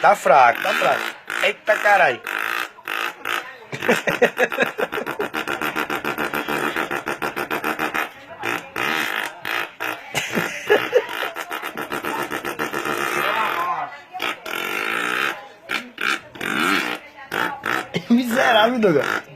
Tá fraco, tá fraco. Eita caralho. Miserável, Douglas.